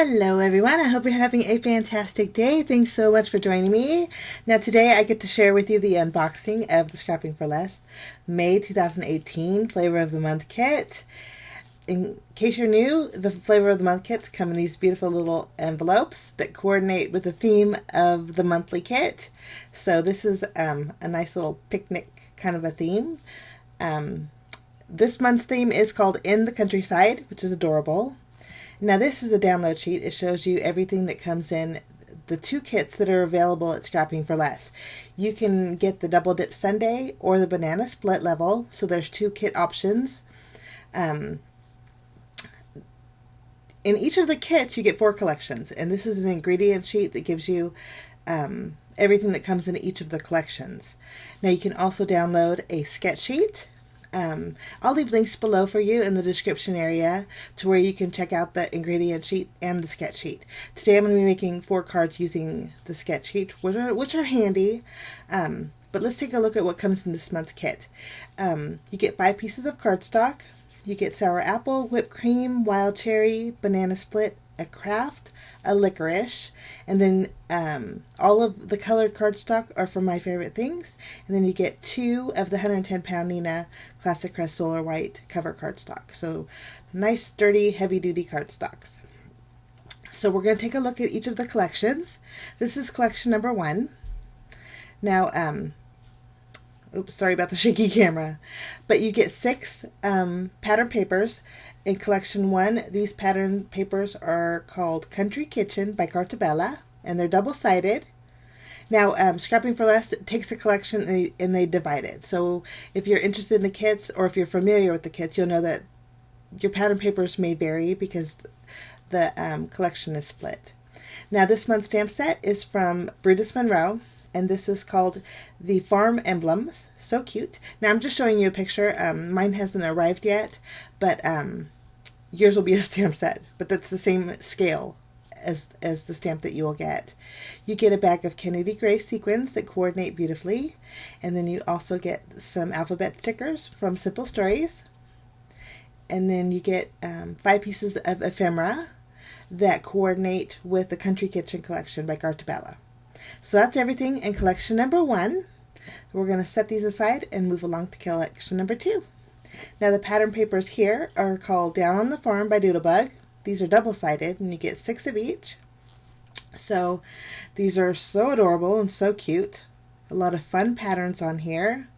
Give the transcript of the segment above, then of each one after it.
Hello everyone, I hope you're having a fantastic day. Thanks so much for joining me. Now today I get to share with you the unboxing of the Scrapping for Less May 2018 Flavor of the Month kit. In case you're new, the Flavor of the Month kits come in these beautiful little envelopes that coordinate with the theme of the monthly kit. So this is a nice little picnic kind of a theme. This month's theme is called In the Countryside, which is adorable. Now this is a download sheet. It shows you everything that comes in the two kits that are available at Scrapping for Less. You can get the Double Dip Sundae or the Banana Split level, so there's two kit options. In each of the kits you get 4 collections, and this is an ingredient sheet that gives you everything that comes in each of the collections. Now you can also download a sketch sheet. I'll leave links below for you in the description area to where you can check out the ingredient sheet and the sketch sheet. Today I'm going to be making 4 cards using the sketch sheet, which are handy. But let's take a look at what comes in this month's kit. You get 5 pieces of cardstock. You get sour apple, whipped cream, wild cherry, banana split, a craft, a licorice, and then all of the colored cardstock are from My Favorite Things, and then you get 2 of the 110-pound Nina Classic Crest Solar White cover cardstock. So nice, sturdy, heavy-duty cardstocks. So we're going to take a look at each of the collections. This is collection number 1. Now, oops, sorry about the shaky camera, but you get 6 pattern papers. In collection 1, these pattern papers are called Country Kitchen by Cartabella, and they're double-sided. Now, Scrapping for Less takes a collection and they divide it. So if you're interested in the kits, or if you're familiar with the kits, you'll know that your pattern papers may vary because the collection is split. Now, this month's stamp set is from Brutus Monroe, and this is called the Farm Emblems. So cute. Now, I'm just showing you a picture. Mine hasn't arrived yet, but yours will be a stamp set, but that's the same scale as the stamp that you will get. You get a bag of Kennedy Gray sequins that coordinate beautifully, and then you also get some alphabet stickers from Simple Stories, and then you get 5 pieces of ephemera that coordinate with the Country Kitchen collection by Cartabella. So that's everything in collection number 1. We're going to set these aside and move along to collection number 2. Now the pattern papers here are called Down on the Farm by Doodlebug. These are double-sided and you get 6 of each. So these are so adorable and so cute. A lot of fun patterns on here.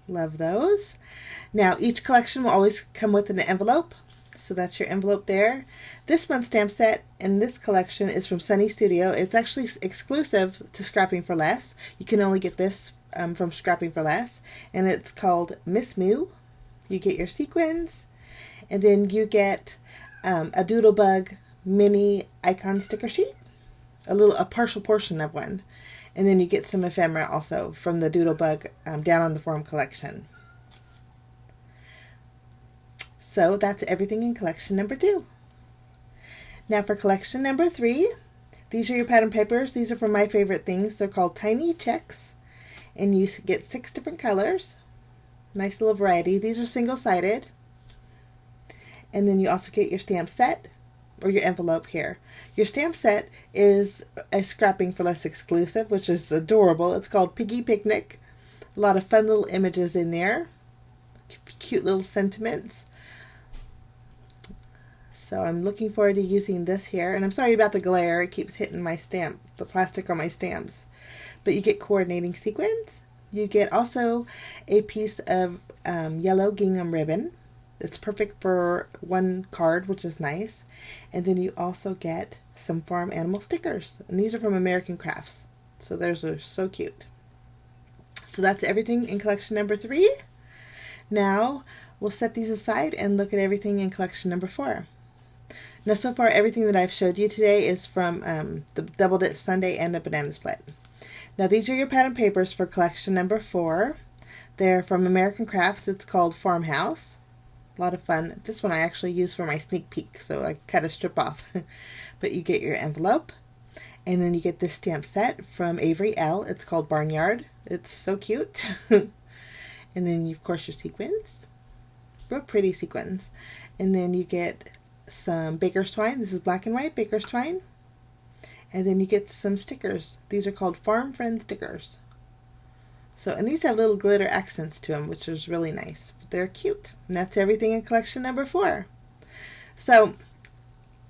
Love those. Now each collection will always come with an envelope. So that's your envelope there. This month's stamp set in this collection is from Sunny Studio. It's actually exclusive to Scrapping for Less. You can only get this from Scrapping for Less, and it's called Miss Moo. You get your sequins, and then you get a Doodlebug mini icon sticker sheet, a partial portion of one, and then you get some ephemera also from the Doodlebug Down on the Farm collection. So that's everything in collection number 2. Now for collection number 3, these are your pattern papers. These are from My Favorite Things. They're called Tiny Checks, and you get 6 different colors. Nice little variety. These are single-sided. And then you also get your stamp set, or your envelope here. Your stamp set is a Scrapping for Less exclusive, which is adorable. It's called Piggy Picnic. A lot of fun little images in there. Cute little sentiments. So I'm looking forward to using this here. And I'm sorry about the glare. It keeps hitting my stamp, the plastic on my stamps. But you get coordinating sequins. You get also a piece of yellow gingham ribbon. It's perfect for one card, which is nice. And then you also get some farm animal stickers. And these are from American Crafts. So those are so cute. So that's everything in collection number 3. Now we'll set these aside and look at everything in collection number 4. Now so far everything that I've showed you today is from the Double Dip Sundae and the Banana Split. Now these are your pattern papers for collection number 4. They're from American Crafts. It's called Farmhouse. A lot of fun. This one I actually use for my sneak peek, so I cut a strip off. But you get your envelope, and then you get this stamp set from Avery L. It's called Barnyard. It's so cute. And then of course your sequins. Real pretty sequins. And then you get some baker's twine. This is black and white baker's twine. And then you get some stickers. These are called Farm Friend stickers. So, and these have little glitter accents to them, which is really nice. But they're cute. And that's everything in collection number 4. So,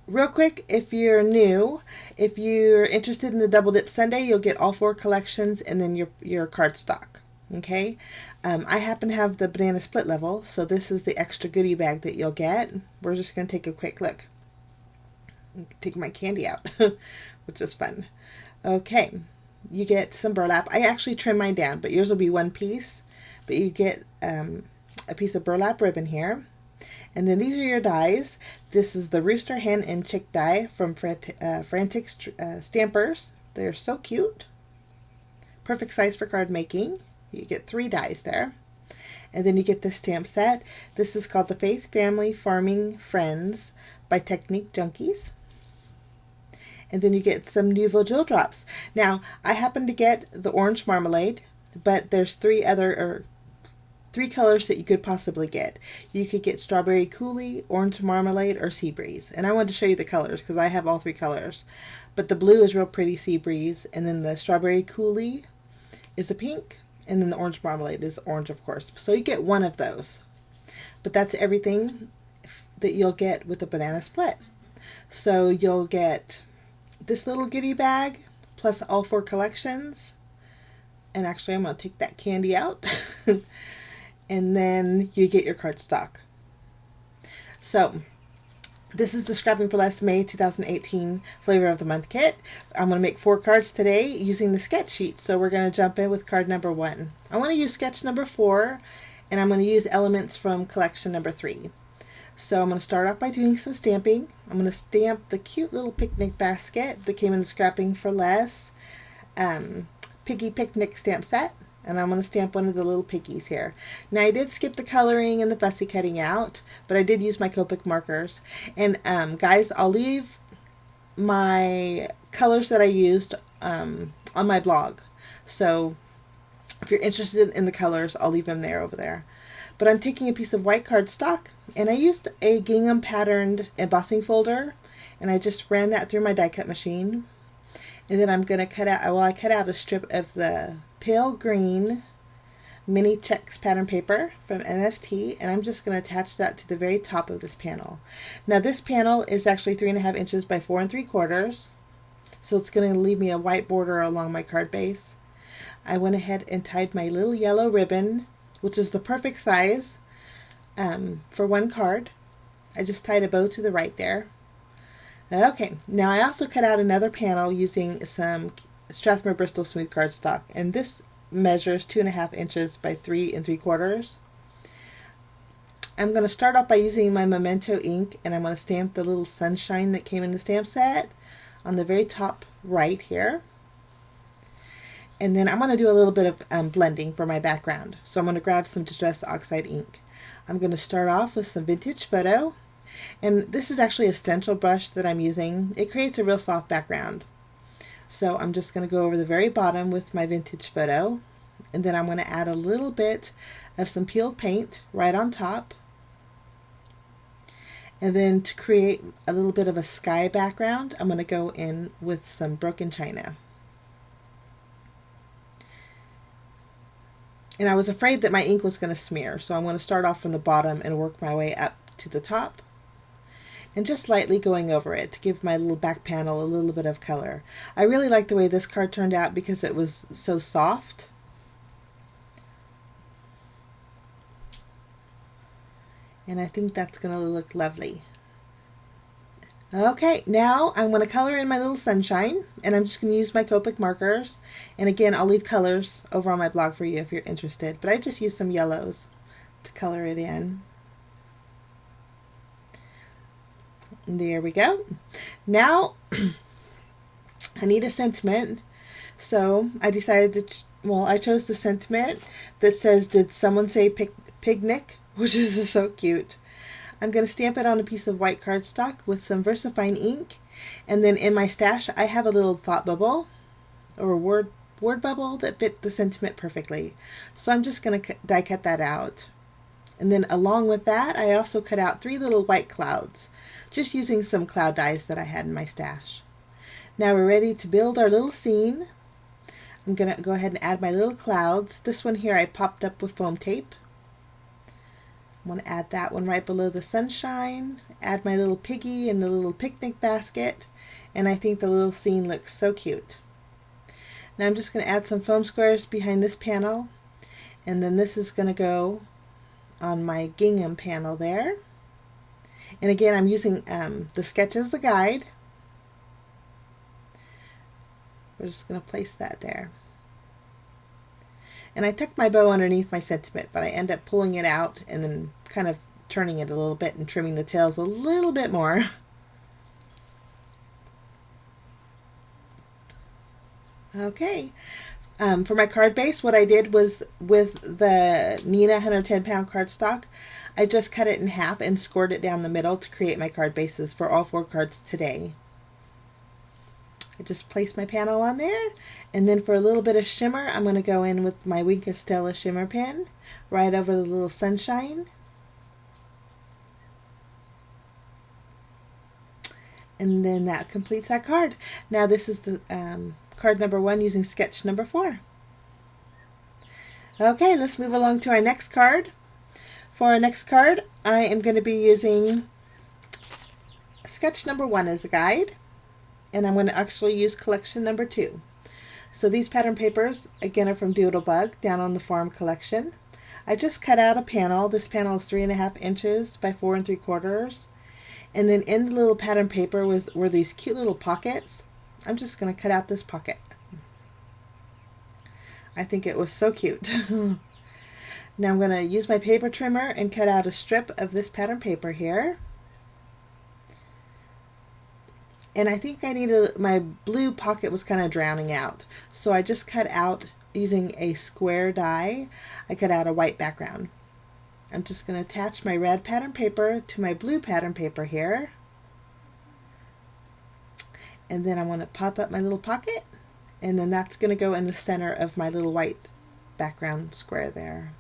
real quick, if you're new, if you're interested in the Double Dip Sunday, you'll get all 4 collections and then your cardstock. Okay? I happen to have the banana split level, so this is the extra goodie bag that you'll get. We're just going to take a quick look. Take my candy out, which is fun. Okay, you get some burlap. I actually trim mine down, but yours will be one piece. But you get a piece of burlap ribbon here. And then these are your dies. This is the rooster, hen, and chick die from Frantic Stampers. They're so cute. Perfect size for card making. You get 3 dies there. And then you get this stamp set. This is called the Faith Family Farming Friends by Technique Junkies. And then you get some Nouveau Jewel Drops. Now, I happen to get the orange marmalade, but there's 3 colors that you could possibly get. You could get Strawberry Coulis, Orange Marmalade, or Sea Breeze. And I wanted to show you the colors because I have all 3 colors. But the blue is real pretty, Sea Breeze, and then the Strawberry Coulis is a pink, and then the Orange Marmalade is orange, of course. So you get one of those. But that's everything that you'll get with the banana split. So you'll get this little goodie bag, plus all 4 collections. And actually, I'm going to take that candy out. And then you get your cardstock. So, this is the Scrapping for Less May 2018 Flavor of the Month kit. I'm going to make 4 cards today using the sketch sheet. So we're going to jump in with card number 1. I want to use sketch number 4, and I'm going to use elements from collection number 3. So I'm going to start off by doing some stamping. I'm going to stamp the cute little picnic basket that came in the Scrapping for Less Piggy Picnic stamp set. And I'm going to stamp one of the little piggies here. Now, I did skip the coloring and the fussy cutting out, but I did use my Copic markers. And guys, I'll leave my colors that I used on my blog. So if you're interested in the colors, I'll leave them there over there. But I'm taking a piece of white cardstock, and I used a gingham patterned embossing folder, and I just ran that through my die cut machine. And then I'm going to cut out, I cut out a strip of the pale green mini checks pattern paper from MFT, and I'm just going to attach that to the very top of this panel. Now this panel is actually 3.5 inches by 4 3/4, so it's going to leave me a white border along my card base. I went ahead and tied my little yellow ribbon, which is the perfect size for one card. I just tied a bow to the right there. Okay, now I also cut out another panel using some Strathmore Bristol smooth cardstock, and this measures 2.5 inches by 3 3/4. I'm going to start off by using my Memento ink, and I'm going to stamp the little sunshine that came in the stamp set on the very top right here. And then I'm going to do a little bit of blending for my background. So I'm going to grab some Distress Oxide ink. I'm going to start off with some Vintage Photo. And this is actually a stencil brush that I'm using. It creates a real soft background. So I'm just going to go over the very bottom with my Vintage Photo. And then I'm going to add a little bit of some peeled paint right on top. And then to create a little bit of a sky background, I'm going to go in with some Broken China. And I was afraid that my ink was going to smear, so I'm going to start off from the bottom and work my way up to the top. And just lightly going over it to give my little back panel a little bit of color. I really like the way this card turned out because it was so soft. And I think that's going to look lovely. Okay, now I'm going to color in my little sunshine, and I'm just going to use my Copic markers. And again, I'll leave colors over on my blog for you if you're interested, but I just used some yellows to color it in. And there we go. Now, I need a sentiment, so I decided to, I chose the sentiment that says, "Did someone say picnic?" which is so cute. I'm going to stamp it on a piece of white cardstock with some VersaFine ink, and then in my stash I have a little thought bubble or word bubble that fit the sentiment perfectly. So I'm just going to die cut that out. And then along with that, I also cut out 3 little white clouds just using some cloud dies that I had in my stash. Now we're ready to build our little scene. I'm going to go ahead and add my little clouds. This one here I popped up with foam tape. I'm going to add that one right below the sunshine, add my little piggy and the little picnic basket, and I think the little scene looks so cute. Now I'm just going to add some foam squares behind this panel, and then this is going to go on my gingham panel there. And again, I'm using the sketch as the guide. We're just going to place that there. And I tucked my bow underneath my sentiment, but I end up pulling it out and then kind of turning it a little bit and trimming the tails a little bit more. Okay. For my card base, what I did was with the Nina 110 pound cardstock, I just cut it in half and scored it down the middle to create my card bases for all 4 cards today. I just placed my panel on there, and then for a little bit of shimmer, I'm going to go in with my Wink of Stella shimmer pen right over the little sunshine. And then that completes that card. Now this is the card number 1 using sketch number 4. Okay, let's move along to our next card. For our next card, I am going to be using sketch number 1 as a guide. And I'm going to actually use collection number 2. So these pattern papers, again, are from Doodlebug, down on the farm collection. I just cut out a panel. This panel is 3.5 inches by 4 3/4. And then in the little pattern paper were these cute little pockets. I'm just going to cut out this pocket. I think it was so cute. Now I'm going to use my paper trimmer and cut out a strip of this pattern paper here. And I think I needed, my blue pocket was kind of drowning out. So I just cut out, using a square die, I cut out a white background. I'm just going to attach my red pattern paper to my blue pattern paper here. And then I want to pop up my little pocket. And then that's going to go in the center of my little white background square there.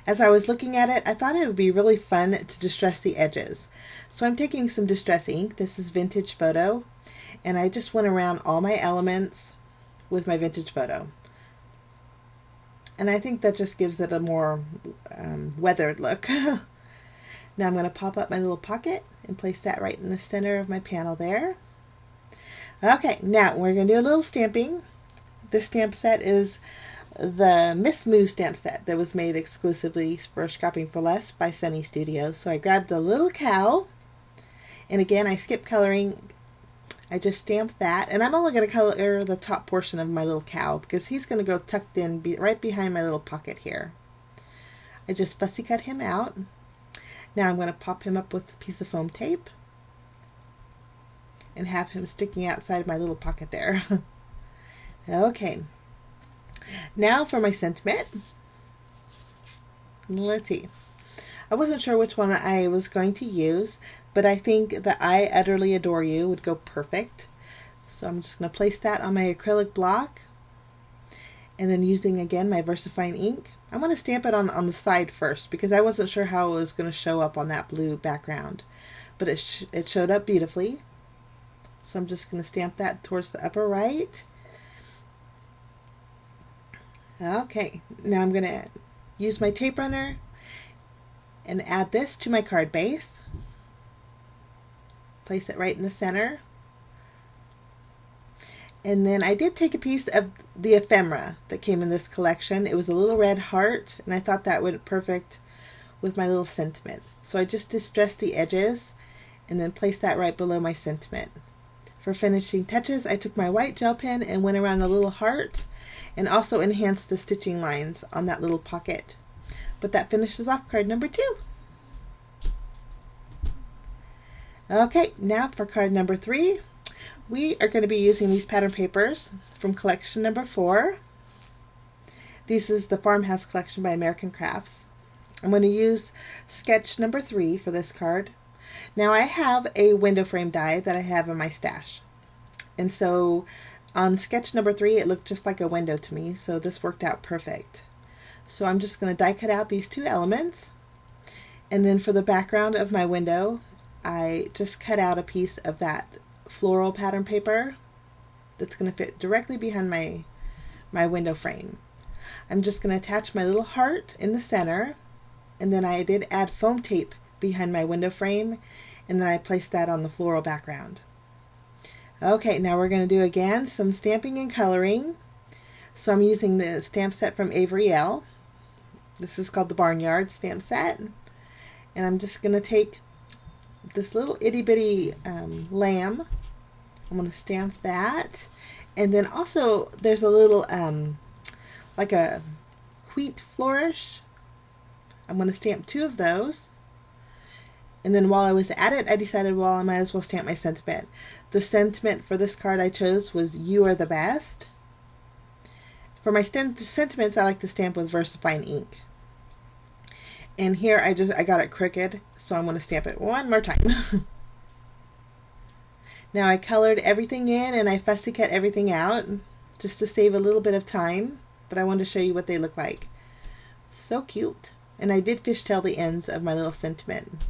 As I was looking at it, I thought it would be really fun to distress the edges. So I'm taking some distress ink. This is Vintage Photo. And I just went around all my elements with my Vintage Photo. And I think that just gives it a more weathered look. Now I'm going to pop up my little pocket and place that right in the center of my panel there. Okay, now we're going to do a little stamping. This stamp set is the Miss Moo stamp set that was made exclusively for Scrapping for Less by Sunny Studios. So I grabbed the little cow, and again I skipped coloring. I just stamped that, and I'm only going to color the top portion of my little cow because he's going to go tucked in right behind my little pocket here. I just fussy cut him out. Now I'm going to pop him up with a piece of foam tape and have him sticking outside my little pocket there. Okay. Now for my sentiment. Let's see. I wasn't sure which one I was going to use, but I think the I Utterly Adore You would go perfect. So I'm just going to place that on my acrylic block. And then using again my VersaFine ink, I'm going to stamp it on the side first because I wasn't sure how it was going to show up on that blue background. But it showed up beautifully. So I'm just going to stamp that towards the upper right. Okay, now I'm going to use my tape runner and add this to my card base. Place it right in the center. And then I did take a piece of the ephemera that came in this collection. It was a little red heart, and I thought that went perfect with my little sentiment. So I just distressed the edges and then placed that right below my sentiment. For finishing touches, I took my white gel pen and went around the little heart and also enhanced the stitching lines on that little pocket. But that finishes off card number 2. Okay, now for card number 3. We are going to be using these pattern papers from collection number 4. This is the Farmhouse collection by American Crafts. I'm going to use sketch number 3 for this card. Now I have a window frame die that I have in my stash. And so on sketch number 3 it looked just like a window to me, so this worked out perfect. So I'm just going to die cut out these 2 elements. And then for the background of my window, I just cut out a piece of that floral pattern paper that's going to fit directly behind my window frame. I'm just going to attach my little heart in the center, and then I did add foam tape behind my window frame, and then I placed that on the floral background. Okay, now we're going to do again some stamping and coloring. So I'm using the stamp set from Avery Elle. This is called the Barnyard stamp set. And I'm just going to take this little itty bitty lamb. I'm going to stamp that. And then also there's a little like a wheat flourish. I'm going to stamp 2 of those. And then while I was at it, I decided, well, I might as well stamp my sentiment. The sentiment for this card I chose was "You are the best." For my sentiments, I like to stamp with VersaFine ink. And here I got it crooked, so I'm going to stamp it one more time. Now I colored everything in and I fussy cut everything out just to save a little bit of time, but I wanted to show you what they look like. So cute. And I did fishtail the ends of my little sentiment.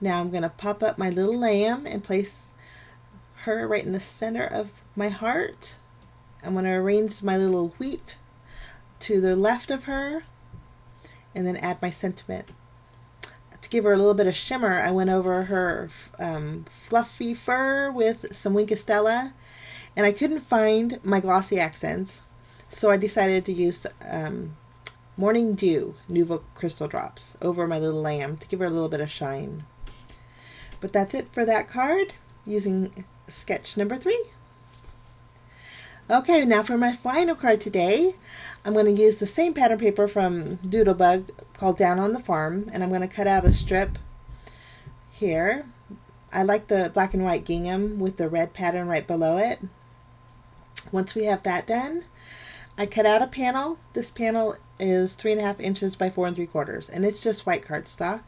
Now I'm going to pop up my little lamb and place her right in the center of my heart. I'm going to arrange my little wheat to the left of her and then add my sentiment. To give her a little bit of shimmer, I went over her fluffy fur with some Wink of Stella, and I couldn't find my glossy accents, so I decided to use Morning Dew Nouveau Crystal Drops over my little lamb to give her a little bit of shine. But that's it for that card, using sketch number 3. Okay, now for my final card today, I'm going to use the same pattern paper from Doodlebug called Down on the Farm, and I'm going to cut out a strip here. I like the black and white gingham with the red pattern right below it. Once we have that done, I cut out a panel. This panel is 3.5 inches by 4 3/4, and it's just white cardstock.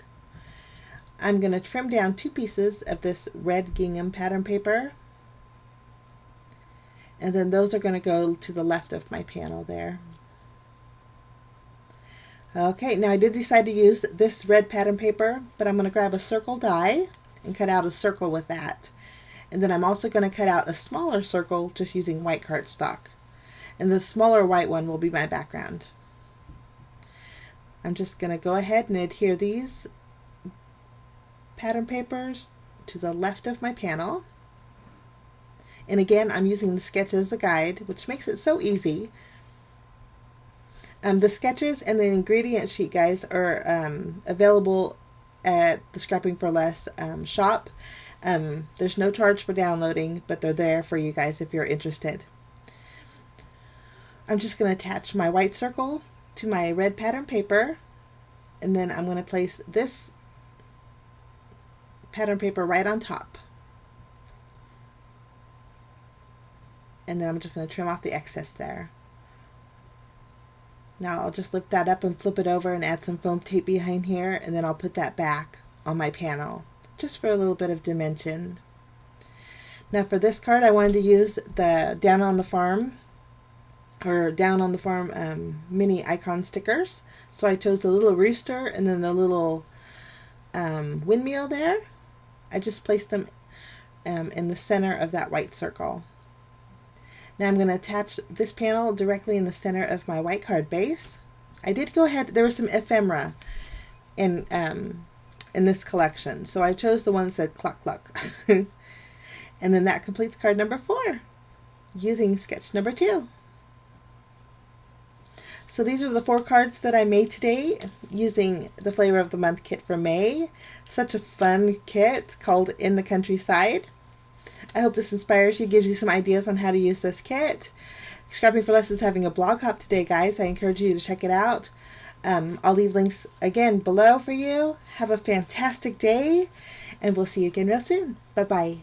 I'm going to trim down 2 pieces of this red gingham pattern paper, and then those are going to go to the left of my panel there. Okay, now I did decide to use this red pattern paper, but I'm going to grab a circle die and cut out a circle with that. And then I'm also going to cut out a smaller circle just using white cardstock. And the smaller white one will be my background. I'm just going to go ahead and adhere these pattern papers to the left of my panel. And again, I'm using the sketch as a guide, which makes it so easy. The sketches and the ingredient sheet, guys, are available at the Scrapping for Less shop. There's no charge for downloading, but they're there for you guys if you're interested. I'm just going to attach my white circle to my red pattern paper, and then I'm going to place this pattern paper right on top. And then I'm just going to trim off the excess there. Now I'll just lift that up and flip it over and add some foam tape behind here, and then I'll put that back on my panel just for a little bit of dimension. Now for this card, I wanted to use the Down on the Farm mini icon stickers. So I chose a little rooster and then a little windmill there. I just placed them in the center of that white circle. Now I'm going to attach this panel directly in the center of my white card base. I did go ahead, there was some ephemera in this collection, so I chose the one that said cluck cluck. And then that completes card number 4 using sketch number 2. So these are the 4 cards that I made today using the Flavor of the Month kit for May. Such a fun kit called In the Countryside. I hope this inspires you, gives you some ideas on how to use this kit. Scrapping for Less is having a blog hop today, guys. I encourage you to check it out. I'll leave links again below for you. Have a fantastic day, and we'll see you again real soon. Bye-bye.